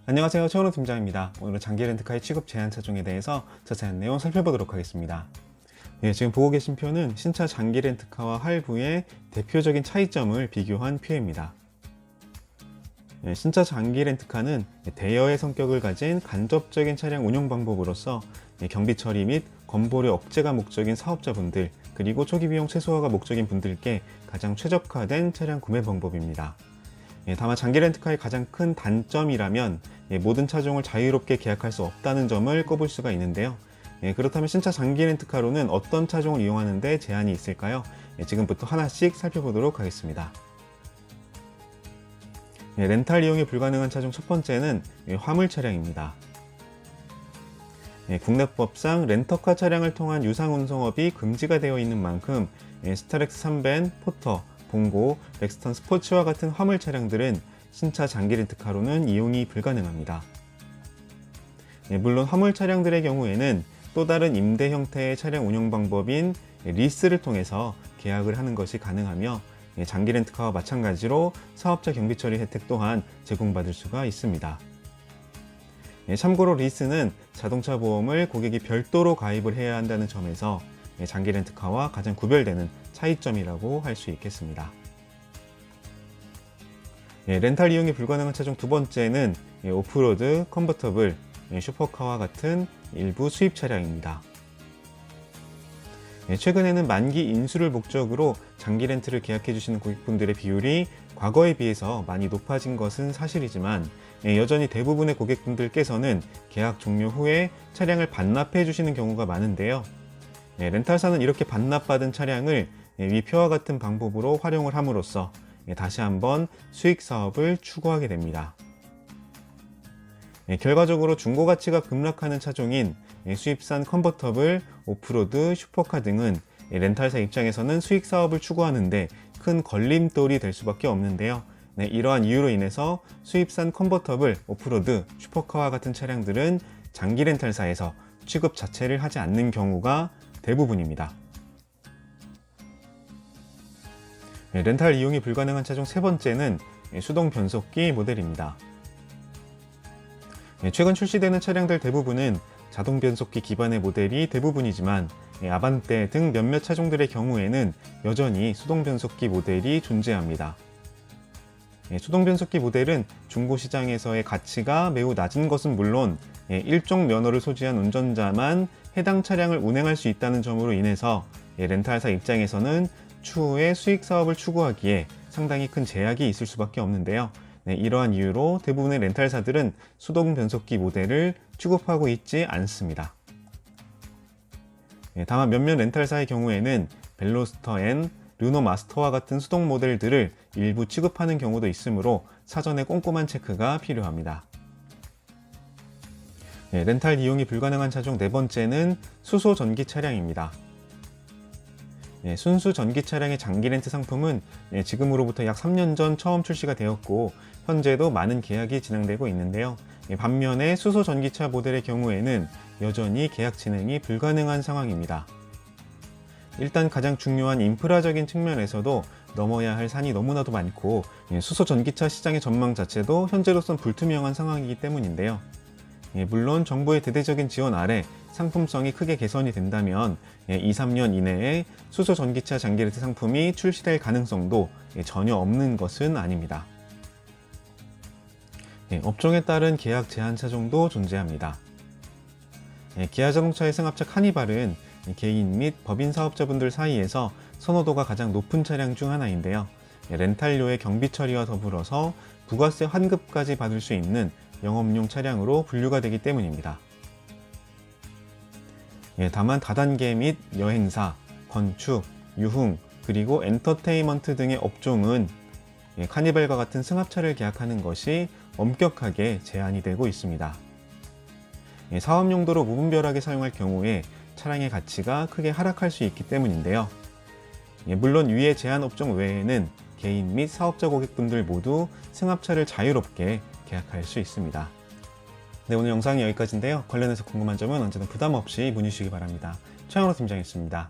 안녕하세요. 최원호 팀장입니다. 오늘은 장기 렌트카의 취급 제한 차종에 대해서 자세한 내용 살펴보도록 하겠습니다. 지금 보고 계신 표는 신차 장기 렌트카와 할부의 대표적인 차이점을 비교한 표입니다. 신차 장기 렌트카는 대여의 성격을 가진 간접적인 차량 운영 방법으로서 경비 처리 및 건보료 억제가 목적인 사업자분들, 그리고 초기 비용 최소화가 목적인 분들께 가장 최적화된 차량 구매 방법입니다. 다만 장기 렌트카의 가장 큰 단점이라면 모든 차종을 자유롭게 계약할 수 없다는 점을 꼽을 수가 있는데요. 그렇다면 신차 장기 렌트카로는 어떤 차종을 이용하는 데 제한이 있을까요? 지금부터 하나씩 살펴보도록 하겠습니다. 렌탈 이용이 불가능한 차종 첫 번째는 화물 차량입니다. 국내법상 렌터카 차량을 통한 유상 운송업이 금지가 되어 있는 만큼 스타렉스 3벤, 포터, 봉고, 렉스턴 스포츠와 같은 화물 차량들은 신차 장기 렌트카로는 이용이 불가능합니다. 물론 화물 차량들의 경우에는 또 다른 임대 형태의 차량 운영 방법인 리스를 통해서 계약을 하는 것이 가능하며 장기 렌트카와 마찬가지로 사업자 경비 처리 혜택 또한 제공받을 수가 있습니다. 참고로 리스는 자동차 보험을 고객이 별도로 가입을 해야 한다는 점에서 장기 렌트카와 가장 구별되는 차이점이라고 할 수 있겠습니다. 렌탈 이용이 불가능한 차종 두 번째는 오프로드, 컨버터블, 슈퍼카와 같은 일부 수입 차량입니다. 최근에는 만기 인수를 목적으로 장기 렌트를 계약해 주시는 고객분들의 비율이 과거에 비해서 많이 높아진 것은 사실이지만 여전히 대부분의 고객분들께서는 계약 종료 후에 차량을 반납해 주시는 경우가 많은데요. 렌탈사는 이렇게 반납받은 차량을 위 표와 같은 방법으로 활용을 함으로써 다시 한번 수익 사업을 추구하게 됩니다. 결과적으로 중고 가치가 급락하는 차종인 수입산 컨버터블, 오프로드, 슈퍼카 등은 렌탈사 입장에서는 수익 사업을 추구하는데 큰 걸림돌이 될 수밖에 없는데요. 이러한 이유로 인해서 수입산 컨버터블, 오프로드, 슈퍼카와 같은 차량들은 장기 렌탈사에서 취급 자체를 하지 않는 경우가 대부분입니다. 렌탈 이용이 불가능한 차종 세 번째는 수동 변속기 모델입니다. 최근 출시되는 차량들 대부분은 자동 변속기 기반의 모델이 대부분이지만 아반떼 등 몇몇 차종들의 경우에는 여전히 수동 변속기 모델이 존재합니다. 수동 변속기 모델은 중고시장에서의 가치가 매우 낮은 것은 물론 일종 면허를 소지한 운전자만 해당 차량을 운행할 수 있다는 점으로 인해서 렌탈사 입장에서는 추후에 수익 사업을 추구하기에 상당히 큰 제약이 있을 수밖에 없는데요. 이러한 이유로 대부분의 렌탈사들은 수동 변속기 모델을 취급하고 있지 않습니다. 다만 몇몇 렌탈사의 경우에는 벨로스터 N, 르노 마스터와 같은 수동 모델들을 일부 취급하는 경우도 있으므로 사전에 꼼꼼한 체크가 필요합니다. 렌탈 이용이 불가능한 차종 네 번째는 수소 전기 차량입니다. 순수 전기 차량의 장기 렌트 상품은 지금으로부터 약 3년 전 처음 출시가 되었고 현재도 많은 계약이 진행되고 있는데요. 반면에 수소 전기차 모델의 경우에는 여전히 계약 진행이 불가능한 상황입니다. 일단 가장 중요한 인프라적인 측면에서도 넘어야 할 산이 너무나도 많고 수소 전기차 시장의 전망 자체도 현재로선 불투명한 상황이기 때문인데요. 물론 정부의 대대적인 지원 아래 상품성이 크게 개선이 된다면 2, 3년 이내에 수소 전기차 장기 렌트 상품이 출시될 가능성도 전혀 없는 것은 아닙니다. 업종에 따른 계약 제한 차종도 존재합니다. 기아자동차의 승합차 카니발은 개인 및 법인 사업자분들 사이에서 선호도가 가장 높은 차량 중 하나인데요. 렌탈료의 경비 처리와 더불어서 부가세 환급까지 받을 수 있는 영업용 차량으로 분류가 되기 때문입니다. 다만 다단계 및 여행사, 건축, 유흥, 그리고 엔터테인먼트 등의 업종은 카니발과 같은 승합차를 계약하는 것이 엄격하게 제한이 되고 있습니다. 사업 용도로 무분별하게 사용할 경우에 차량의 가치가 크게 하락할 수 있기 때문인데요. 물론 위의 제한 업종 외에는 개인 및 사업자 고객분들 모두 승합차를 자유롭게 계약할 수 있습니다. 오늘 영상이 여기까지인데요. 관련해서 궁금한 점은 언제든 부담 없이 문의 주시기 바랍니다. 최원호 팀장이었습니다.